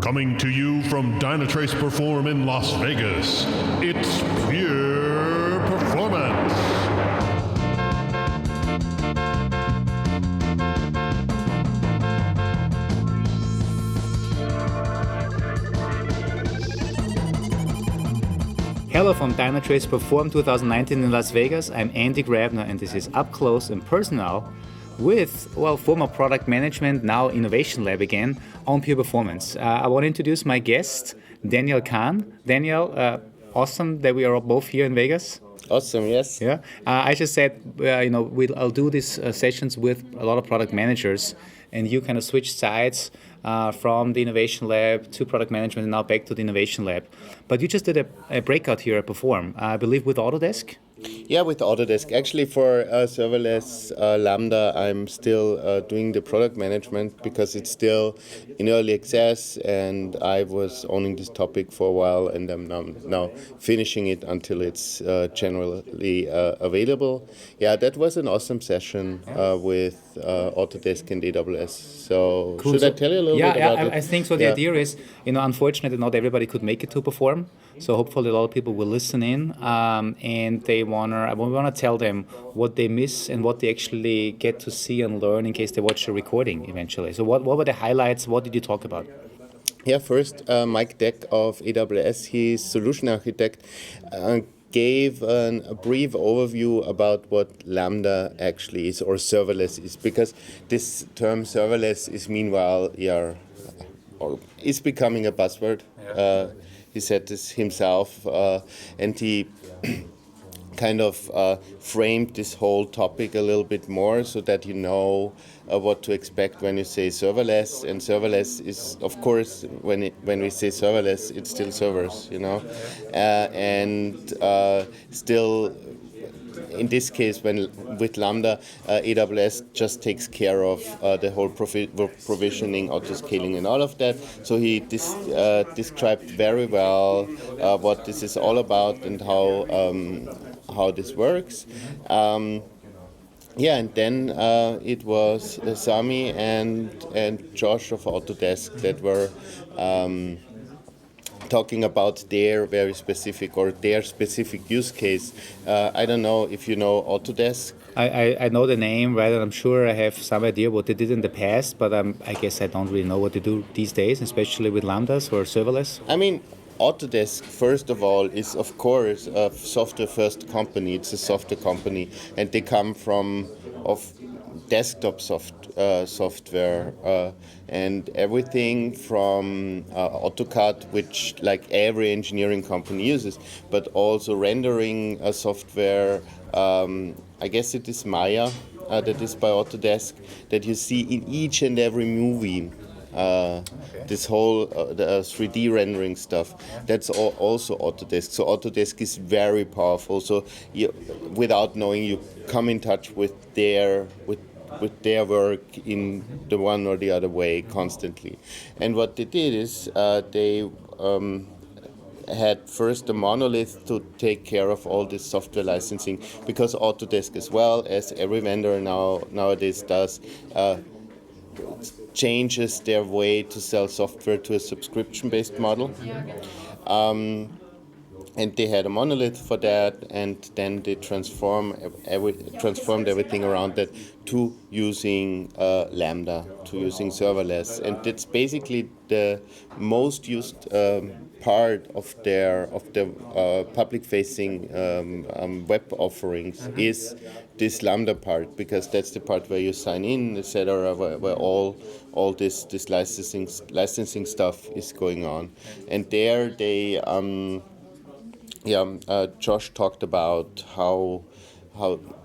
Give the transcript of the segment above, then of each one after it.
Coming to you from Dynatrace Perform in Las Vegas, it's Pure Performance. Hello from Dynatrace Perform 2019 in Las Vegas. I'm Andy Grabner, and this is Up Close and Personal with, former product management, now Innovation Lab again, on Pure Performance. I want to introduce my guest, Daniel Kahn. Daniel, awesome that we are both here in Vegas. Awesome, yes. Yeah, I just said, I'll do these sessions with a lot of product managers, and you kind of switch sides from the Innovation Lab to product management and now back to the Innovation Lab. But you just did a breakout here at Perform, I believe with Autodesk? Yeah, with Autodesk. Actually, for serverless Lambda, I'm still doing the product management because it's still in early access, and I was owning this topic for a while, and I'm now finishing it until it's generally available. Yeah, that was an awesome session with Autodesk and AWS. So cool. Should I tell you a little bit about it? I think so. The idea is, unfortunately, not everybody could make it to Perform. So hopefully a lot of people will listen in, and we wanna tell them what they miss and what they actually get to see and learn in case they watch the recording eventually. So what were the highlights? What did you talk about? Yeah, first, Mike Deck of AWS, he's solution architect, gave a brief overview about what Lambda actually is, or serverless is, because this term serverless is meanwhile, is becoming a buzzword. Yeah. He said this himself, and he kind of framed this whole topic a little bit more so that you know what to expect when you say serverless. And serverless is, of course, when we say serverless, it's still servers, and still. In this case, with Lambda, AWS just takes care of the whole provisioning, auto-scaling, and all of that. So he described very well what this is all about and how this works. And then it was Sami and Josh of Autodesk that were talking about their very specific or their specific use case. I don't know if you know Autodesk. I know the name, right? And I'm sure I have some idea what they did in the past, but I guess I don't really know what they do these days, especially with Lambdas or serverless. I mean, Autodesk, first of all, is of course a software-first company. It's a software company, and they come from desktop software and everything from AutoCAD, which like every engineering company uses, but also rendering software. I guess it is Maya, that is by Autodesk, that you see in each and every movie. This whole the 3D rendering stuff, that's also Autodesk. So Autodesk is very powerful. So without knowing, you come in touch with their work in the one or the other way constantly. And what they did is they had first a monolith to take care of all this software licensing, because Autodesk, as well as every vendor nowadays does, changes their way to sell software to a subscription-based model. And they had a monolith for that, and then they transformed everything around that to using Lambda, to using serverless. And that's basically the most used part of their public-facing web offerings is this Lambda part, because that's the part where you sign in, etc., where all this licensing stuff is going on. And there they Josh talked about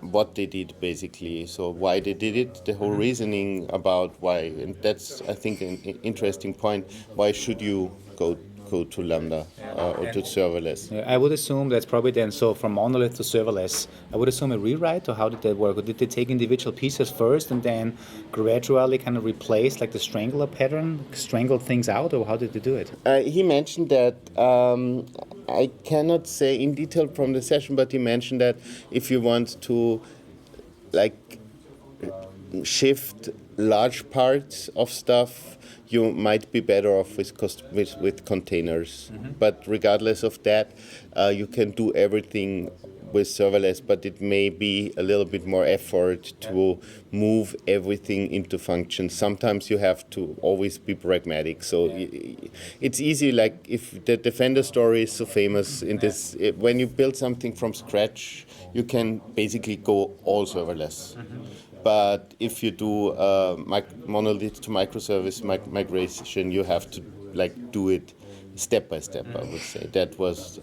what they did basically, so why they did it, the whole reasoning about why, and that's, I think, an interesting point. Why should you go to Lambda or to serverless? I would assume that's probably then, so from monolith to serverless, I would assume a rewrite, or how did that work? Or did they take individual pieces first and then gradually kind of replace, like the strangler pattern, strangled things out, or how did they do it? He mentioned that, I cannot say in detail from the session, but he mentioned that if you want to shift large parts of stuff, you might be better off with containers. But regardless of that, you can do everything with serverless, but it may be a little bit more effort to move everything into functions. Sometimes you have to always be pragmatic. So it's easy, like if the Defender story is so famous in this, when you build something from scratch, you can basically go all serverless. But if you do monolith to microservice migration, you have to do it step by step, I would say. That was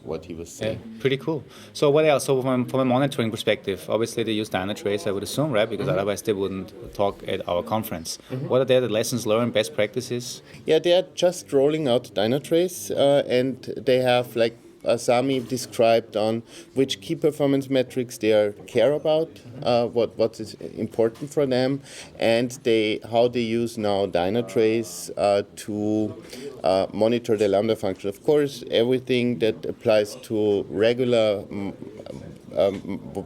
what he was saying. Yeah, pretty cool. So what else? So from a monitoring perspective, obviously they use Dynatrace, I would assume, right? Because otherwise they wouldn't talk at our conference. What are the lessons learned, best practices? Yeah, they are just rolling out Dynatrace, and they have Sami described on which key performance metrics they care about, what is important for them, and how they use now Dynatrace to monitor the Lambda function. Of course, everything that applies to regular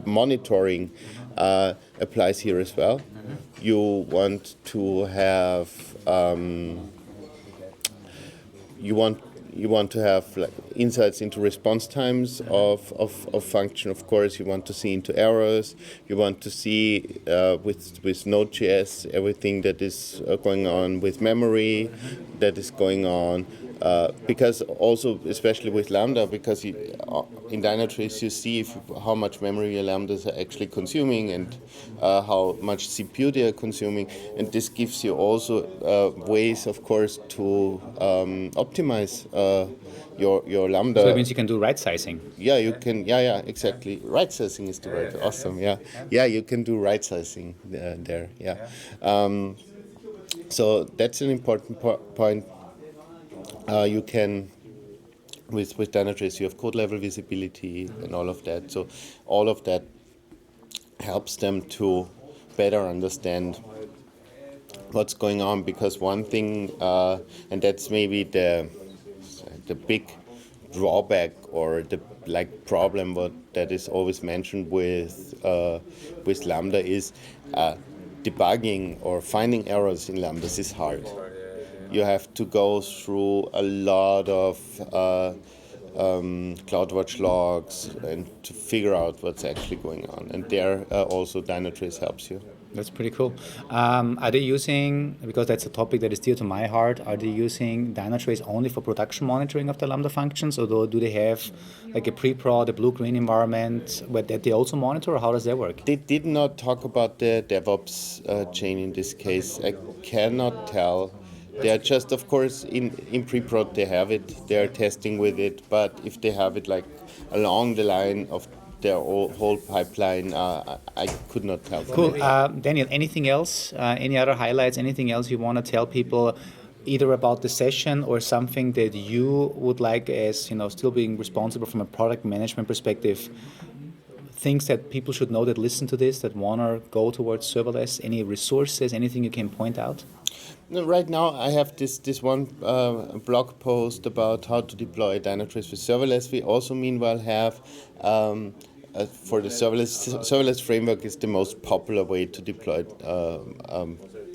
monitoring applies here as well. You want to have you want to have insights into response times of function. Of course, you want to see into errors. You want to see with Node.js everything that is going on with memory, that is going on. Because also, especially with Lambda, because in Dynatrace you see how much memory your Lambdas are actually consuming and how much CPU they are consuming, and this gives you also ways, of course, to optimize your Lambda. So that means you can do right sizing. Yeah, you can. Yeah, exactly. Right sizing is the word. Awesome. Yeah, you can do right sizing there. Yeah. So that's an important point. You can, with Dynatrace, you have code level visibility and all of that. So all of that helps them to better understand what's going on. Because one thing, and that's maybe the big drawback or the problem that is always mentioned with Lambda is debugging or finding errors in Lambdas is hard. You have to go through a lot of CloudWatch logs and to figure out what's actually going on. And there also Dynatrace helps you. That's pretty cool. Are they using, because that's a topic that is dear to my heart, are they using Dynatrace only for production monitoring of the Lambda functions, or do they have a pre-prod, a blue-green environment that they also monitor, or how does that work? They did not talk about the DevOps chain in this case. I cannot tell. They are just, of course, in pre-prod they have it, they are testing with it, but if they have it along the line of their whole pipeline, I could not tell. Cool. Daniel, anything else? Any other highlights? Anything else you want to tell people, either about the session or something that you would like, as still being responsible from a product management perspective, things that people should know that listen to this, that want to go towards serverless? Any resources? Anything you can point out? No, right now, I have this one blog post about how to deploy Dynatrace with serverless. We also, meanwhile, have for the serverless framework is the most popular way to deploy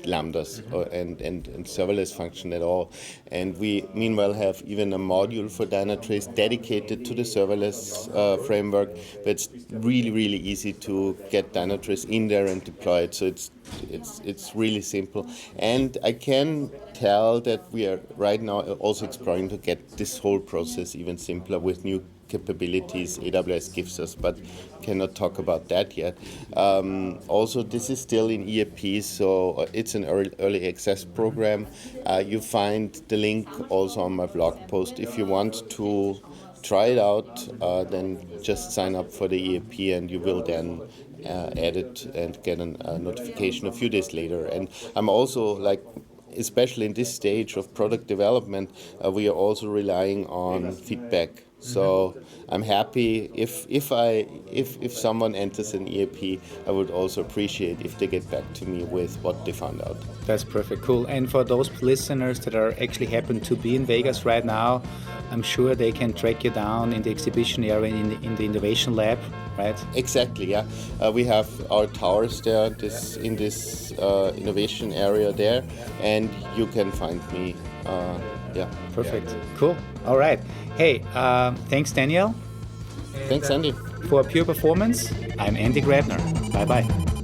Lambdas and serverless function at all. And we, meanwhile, have even a module for Dynatrace dedicated to the serverless framework. But it's really, really easy to get Dynatrace in there and deploy it. So it's really simple. And I can tell that we are right now also exploring to get this whole process even simpler with new capabilities AWS gives us, but cannot talk about that yet. Also, this is still in EAP, so it's an early access program. You find the link also on my blog post. If you want to try it out, then just sign up for the EAP and you will then add it and get a notification a few days later. And I'm also especially in this stage of product development, we are also relying on feedback. So I'm happy if someone enters an EAP, I would also appreciate if they get back to me with what they found out. That's perfect, cool. And for those listeners that are actually happen to be in Vegas right now, I'm sure they can track you down in the exhibition area in the innovation lab, right? Exactly, yeah. We have our towers there in this innovation area there, and you can find me. Yeah. Perfect. Cool. All right. Hey, thanks, Daniel. Thanks, Andy. For Pure Performance, I'm Andy Grabner. Bye-bye.